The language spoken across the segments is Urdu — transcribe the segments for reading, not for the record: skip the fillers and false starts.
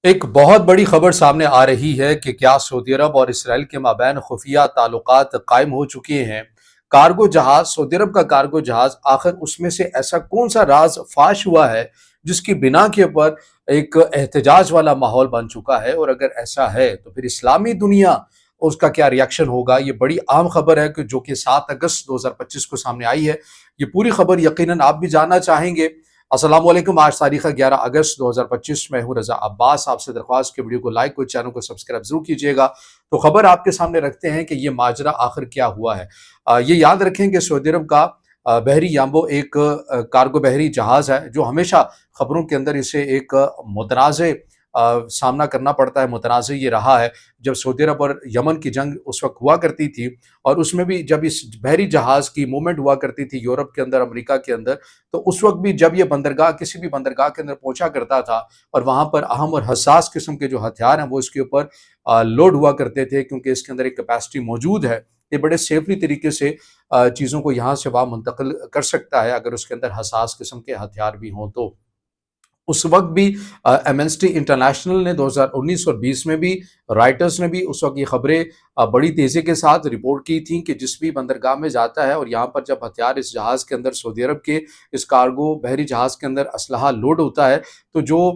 ایک بہت بڑی خبر سامنے آ رہی ہے کہ کیا سعودی عرب اور اسرائیل کے مابین خفیہ تعلقات قائم ہو چکے ہیں۔ کارگو جہاز، سعودی عرب کا کارگو جہاز، آخر اس میں سے ایسا کون سا راز فاش ہوا ہے جس کی بنا کے اوپر ایک احتجاج والا ماحول بن چکا ہے؟ اور اگر ایسا ہے تو پھر اسلامی دنیا اس کا کیا ریاکشن ہوگا؟ یہ بڑی اہم خبر ہے کہ جو کہ 7 اگست 2025 کو سامنے آئی ہے۔ یہ پوری خبر یقیناً آپ بھی جاننا چاہیں گے۔ السلام علیکم، آج تاریخ 11 اگست 2025 میں ہوں رضا عباس۔ آپ سے درخواست کہ ویڈیو کو لائک اور چینل کو سبسکرائب ضرور کیجیے گا۔ تو خبر آپ کے سامنے رکھتے ہیں کہ یہ ماجرا آخر کیا ہوا ہے۔ یہ یاد رکھیں کہ سعودی عرب کا بحری یامبو ایک کارگو بحری جہاز ہے جو ہمیشہ خبروں کے اندر اسے ایک متنازع سامنا کرنا پڑتا ہے۔ متنازع یہ رہا ہے جب سعودی عرب اور یمن کی جنگ اس وقت ہوا کرتی تھی، اور اس میں بھی جب اس بحری جہاز کی موومنٹ ہوا کرتی تھی یورپ کے اندر، امریکہ کے اندر، تو اس وقت بھی جب یہ بندرگاہ کسی بھی بندرگاہ کے اندر پہنچا کرتا تھا اور وہاں پر اہم اور حساس قسم کے جو ہتھیار ہیں وہ اس کے اوپر لوڈ ہوا کرتے تھے، کیونکہ اس کے اندر ایک کیپیسٹی موجود ہے۔ یہ بڑے سیفلی طریقے سے چیزوں کو یہاں سے وہاں منتقل کر سکتا ہے اگر اس کے اندر حساس قسم کے ہتھیار بھی ہوں تو۔ اس وقت بھی ایمنسٹی انٹرنیشنل نے 2019 اور 20 میں بھی، رائٹرز نے بھی اس وقت یہ خبریں بڑی تیزی کے ساتھ رپورٹ کی تھیں کہ جس بھی بندرگاہ میں جاتا ہے اور یہاں پر جب ہتھیار اس جہاز کے اندر، سعودی عرب کے اس کارگو بحری جہاز کے اندر اسلحہ لوڈ ہوتا ہے، تو جو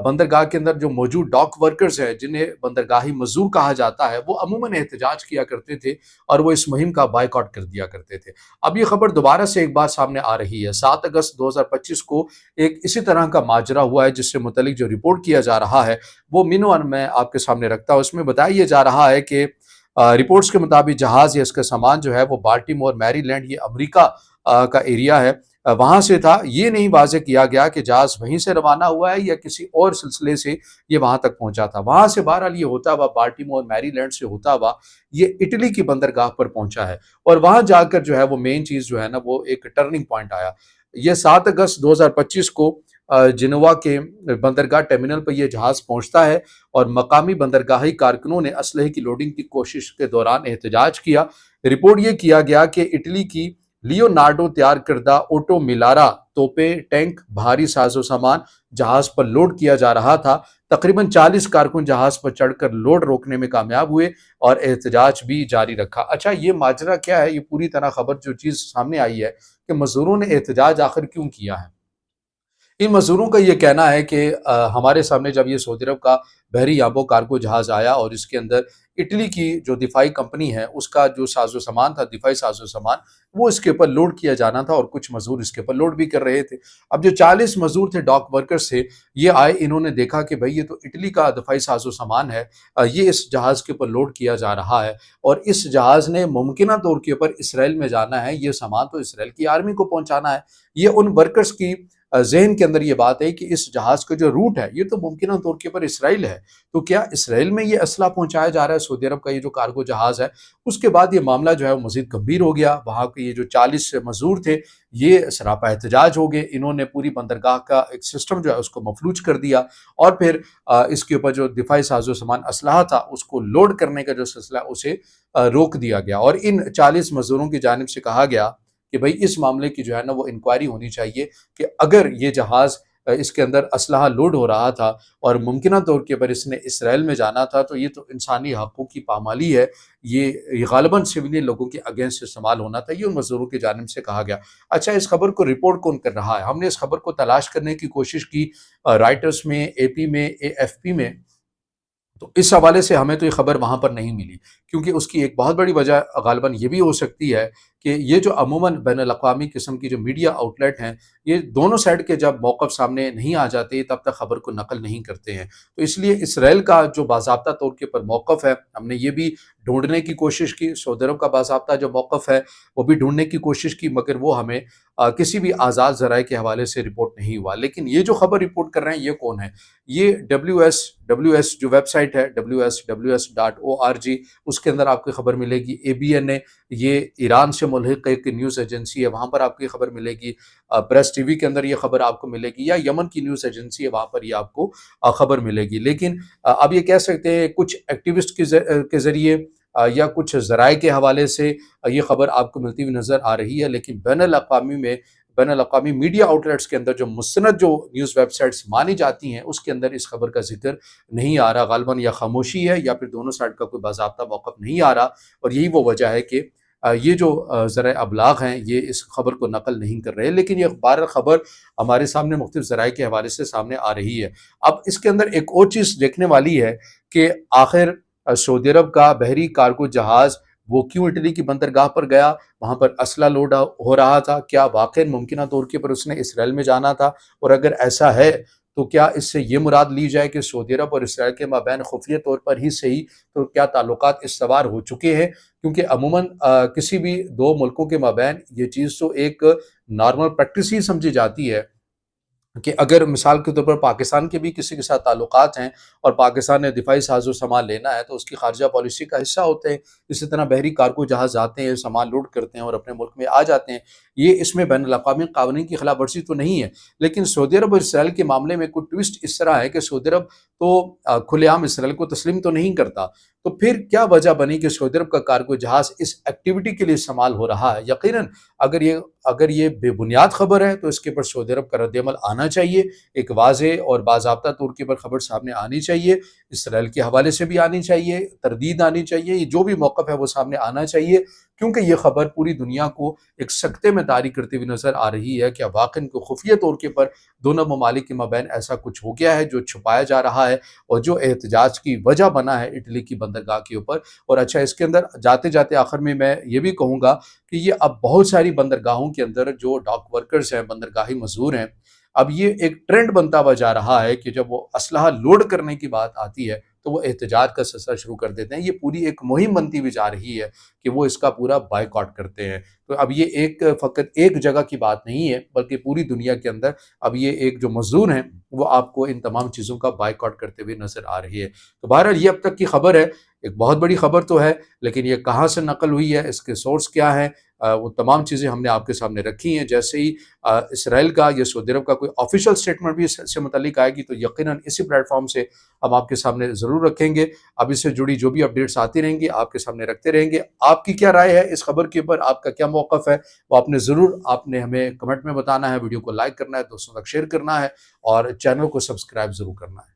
بندرگاہ کے اندر جو موجود ڈاک ورکرز ہیں جنہیں بندرگاہی مزدور کہا جاتا ہے، وہ عموماً احتجاج کیا کرتے تھے اور وہ اس مہم کا بائیکاٹ کر دیا کرتے تھے۔ اب یہ خبر دوبارہ سے ایک بار سامنے آ رہی ہے۔ 7 اگست 2025 کو ایک اسی طرح کا ماجرا ہوا ہے جس سے متعلق جو رپورٹ کیا جا رہا ہے وہ مینوان میں آپ کے سامنے رکھتا ہوں۔ اس میں بتایا جا رہا ہے کہ رپورٹس کے مطابق جہاز یا اس کا سامان جو ہے وہ بالٹیمور میری لینڈ، یہ امریکہ کا ایریا ہے، وہاں سے تھا۔ یہ نہیں واضح کیا گیا کہ جہاز وہیں سے روانہ ہوا ہے یا کسی اور سلسلے سے یہ وہاں تک پہنچا تھا۔ وہاں سے بہرحال یہ ہوتا ہوا بالٹیمور میری لینڈ سے ہوتا ہوا یہ اٹلی کی بندرگاہ پر پہنچا ہے، اور وہاں جا کر جو ہے وہ مین چیز جو ہے نا وہ ایک ٹرننگ پوائنٹ آیا۔ یہ 7 اگست 2025 کو جنوا کے بندرگاہ ٹرمینل پر یہ جہاز پہنچتا ہے، اور مقامی بندرگاہی کارکنوں نے اسلحے کی لوڈنگ کی کوشش کے دوران احتجاج کیا۔ رپورٹ یہ کیا گیا کہ اٹلی کی لیونارڈو تیار کردہ اوٹو میلارا توپیں، ٹینک، بھاری ساز و سامان جہاز پر لوڈ کیا جا رہا تھا۔ تقریباً 40 کارکن جہاز پر چڑھ کر لوڈ روکنے میں کامیاب ہوئے اور احتجاج بھی جاری رکھا۔ اچھا، یہ ماجرا کیا ہے؟ یہ پوری طرح خبر جو چیز سامنے آئی ہے کہ مزدوروں نے احتجاج آخر کیوں کیا ہے۔ ان مزدوروں کا یہ کہنا ہے کہ ہمارے سامنے جب یہ سعودی عرب کا بحری یامبو کارگو جہاز آیا اور اس کے اندر اٹلی کی جو دفاعی کمپنی ہے اس کا جو ساز و سامان تھا، دفاعی ساز و سامان، وہ اس کے اوپر لوڈ کیا جانا تھا اور کچھ مزدور اس کے اوپر لوڈ بھی کر رہے تھے۔ اب جو 40 مزدور تھے، ڈاک ورکرز تھے، یہ آئے، انہوں نے دیکھا کہ بھئی یہ تو اٹلی کا دفاعی ساز و سامان ہے، یہ اس جہاز کے اوپر لوڈ کیا جا رہا ہے، اور اس جہاز نے ممکنہ طور کے اوپر اسرائیل میں جانا ہے، یہ سامان تو اسرائیل کی آرمی کو پہنچانا ہے۔ یہ ان ورکرز کی ذہن کے اندر یہ بات ہے کہ اس جہاز کا جو روٹ ہے یہ تو ممکنہ طور کے اوپر اسرائیل ہے، تو کیا اسرائیل میں یہ اسلحہ پہنچایا جا رہا ہے؟ سعودی عرب کا یہ جو کارگو جہاز ہے، اس کے بعد یہ معاملہ جو ہے وہ مزید گمبھیر ہو گیا۔ وہاں کے یہ جو 40 مزدور تھے یہ سراپا احتجاج ہو گئے، انہوں نے پوری بندرگاہ کا ایک سسٹم جو ہے اس کو مفلوج کر دیا، اور پھر اس کے اوپر جو دفاعی ساز و سامان اسلحہ تھا اس کو لوڈ کرنے کا جو سلسلہ اسے روک دیا گیا، اور ان 40 مزدوروں کی جانب سے کہا گیا کہ بھئی اس معاملے کی جو ہے نا وہ انکوائری ہونی چاہیے کہ اگر یہ جہاز اس کے اندر اسلحہ لوڈ ہو رہا تھا اور ممکنہ طور کے پر اس نے اسرائیل میں جانا تھا، تو یہ تو انسانی حقوق کی پامالی ہے، یہ غالباً سویلین لوگوں کے اگینسٹ استعمال ہونا تھا، یہ ان مزدوروں کی جانب سے کہا گیا۔ اچھا، اس خبر کو رپورٹ کون کر رہا ہے؟ ہم نے اس خبر کو تلاش کرنے کی کوشش کی، رائٹرز میں، اے پی میں، اے ایف پی میں، تو اس حوالے سے ہمیں تو یہ خبر وہاں پر نہیں ملی، کیونکہ اس کی ایک بہت بڑی وجہ غالباً یہ بھی ہو سکتی ہے کہ یہ جو عموماً بین الاقوامی قسم کی جو میڈیا آؤٹ لیٹ ہیں، یہ دونوں سائڈ کے جب موقف سامنے نہیں آ جاتے تب تک خبر کو نقل نہیں کرتے ہیں۔ تو اس لیے اسرائیل کا جو باضابطہ طور کے پر موقف ہے، ہم نے یہ بھی ڈھونڈنے کی کوشش کی، سعودی عرب کا باضابطہ جو موقف ہے وہ بھی ڈھونڈنے کی کوشش کی، مگر وہ ہمیں کسی بھی آزاد ذرائع کے حوالے سے رپورٹ نہیں ہوا۔ لیکن یہ جو خبر رپورٹ کر رہے ہیں یہ کون ہے؟ یہ WS جو ویب سائٹ ہے WS.org، اس کے اندر آپ کی خبر ملے گی۔ ABN، یہ ایران سے ملحق ایک نیوز ایجنسی ہے، وہاں پر آپ کی خبر ملے گی۔ پریس ٹی وی کے اندر یہ خبر آپ کو ملے گی، یا یمن کی نیوز ایجنسی ہے وہاں پر یہ آپ کو خبر ملے گی۔ لیکن اب یہ کہہ سکتے ہیں کچھ ایکٹیوسٹ کے ذریعے یا کچھ ذرائع کے حوالے سے یہ خبر آپ کو ملتی ہوئی نظر آ رہی ہے، لیکن بین الاقوامی میں بین الاقوامی میڈیا آؤٹلیٹس کے اندر جو مستند جو نیوز ویب سائٹس مانی جاتی ہیں اس کے اندر اس خبر کا ذکر نہیں آ رہا، غالباً یا خاموشی ہے یا پھر دونوں سائڈ کا کوئی باضابطہ موقف نہیں آ رہا، اور یہی وہ وجہ ہے کہ یہ جو ذرائع ابلاغ ہیں یہ اس خبر کو نقل نہیں کر رہے، لیکن یہ خبر ہمارے سامنے مختلف ذرائع کے حوالے سے سامنے آ رہی ہے۔ اب اس کے اندر ایک اور چیز دیکھنے والی ہے کہ آخر سعودی عرب کا بحری کارگو جہاز وہ کیوں اٹلی کی بندرگاہ پر گیا، وہاں پر اسلحہ لوڈ ہو رہا تھا، کیا واقعی ممکنہ طور کے پر اس نے اسرائیل میں جانا تھا، اور اگر ایسا ہے تو کیا اس سے یہ مراد لی جائے کہ سعودی عرب اور اسرائیل کے مابین خفیہ طور پر ہی صحیح تو کیا تعلقات استوار ہو چکے ہیں؟ کیونکہ عموماً کسی بھی دو ملکوں کے مابین یہ چیز تو ایک نارمل پریکٹس ہی سمجھی جاتی ہے کہ اگر مثال کے طور پر پاکستان کے بھی کسی کے ساتھ تعلقات ہیں اور پاکستان نے دفاعی ساز و سامان لینا ہے تو اس کی خارجہ پالیسی کا حصہ ہوتے ہیں، اسی طرح بحری کارگو جہاز آتے ہیں، سامان لوڈ کرتے ہیں اور اپنے ملک میں آ جاتے ہیں، یہ اس میں بین الاقوامی قوانین کی خلاف ورزی تو نہیں ہے، لیکن سعودی عرب اور اسرائیل کے معاملے میں کوئی ٹوسٹ اس طرح ہے کہ سعودی عرب تو کھلے عام اسرائیل کو تسلیم تو نہیں کرتا، تو پھر کیا وجہ بنی کہ سعودی عرب کا کارگو جہاز اس ایکٹیویٹی کے لیے استعمال ہو رہا ہے؟ یقیناً اگر یہ بے بنیاد خبر ہے تو اس کے پر سعودی عرب کا رد عمل آنا چاہیے، ایک واضح اور باضابطہ طور کے پر خبر سامنے آنی چاہیے، اسرائیل کے حوالے سے بھی آنی چاہیے، تردید آنی چاہیے، یہ جو بھی موقف ہے وہ سامنے آنا چاہیے، کیونکہ یہ خبر پوری دنیا کو ایک سکتے میں طاری کرتی ہوئی نظر آ رہی ہے کہ واقعی کو خفیہ طور کے پر دونوں ممالک کے مابین ایسا کچھ ہو گیا ہے جو چھپایا جا رہا ہے اور جو احتجاج کی وجہ بنا ہے اٹلی کی بندرگاہ کے اوپر۔ اور اچھا، اس کے اندر جاتے جاتے آخر میں یہ بھی کہوں گا کہ یہ اب بہت ساری بندرگاہوں کے اندر جو ڈاک ورکرز ہیں، بندرگاہی مزدور ہیں، اب یہ ایک ٹرینڈ بنتا ہوا جا رہا ہے کہ جب وہ اسلحہ لوڈ کرنے کی بات آتی ہے تو وہ احتجاج کا سلسلہ شروع کر دیتے ہیں، یہ پوری ایک مہم بنتی ہوئی جا رہی ہے کہ وہ اس کا پورا بائیکاٹ کرتے ہیں۔ تو اب یہ فقط ایک جگہ کی بات نہیں ہے بلکہ پوری دنیا کے اندر اب یہ ایک جو مزدور ہیں وہ آپ کو ان تمام چیزوں کا بائیکاٹ کرتے ہوئے نظر آ رہی ہے۔ تو بہرحال یہ اب تک کی خبر ہے، ایک بہت بڑی خبر تو ہے، لیکن یہ کہاں سے نقل ہوئی ہے، اس کے سورس کیا ہے، وہ تمام چیزیں ہم نے آپ کے سامنے رکھی ہیں۔ جیسے ہی اسرائیل کا یا سعودی عرب کا کوئی آفیشیل سٹیٹمنٹ بھی اس سے متعلق آئے گی تو یقیناً اسی پلیٹ فارم سے ہم آپ کے سامنے ضرور رکھیں گے۔ اب اس سے جڑی جو بھی اپڈیٹس آتی رہیں گی آپ کے سامنے رکھتے رہیں گے۔ آپ کی کیا رائے ہے اس خبر کے اوپر، آپ کا کیا موقف ہے، وہ آپ نے ہمیں کمنٹ میں بتانا ہے، ویڈیو کو لائک کرنا ہے، دوستوں تک شیئر کرنا ہے اور چینل کو سبسکرائب ضرور کرنا ہے۔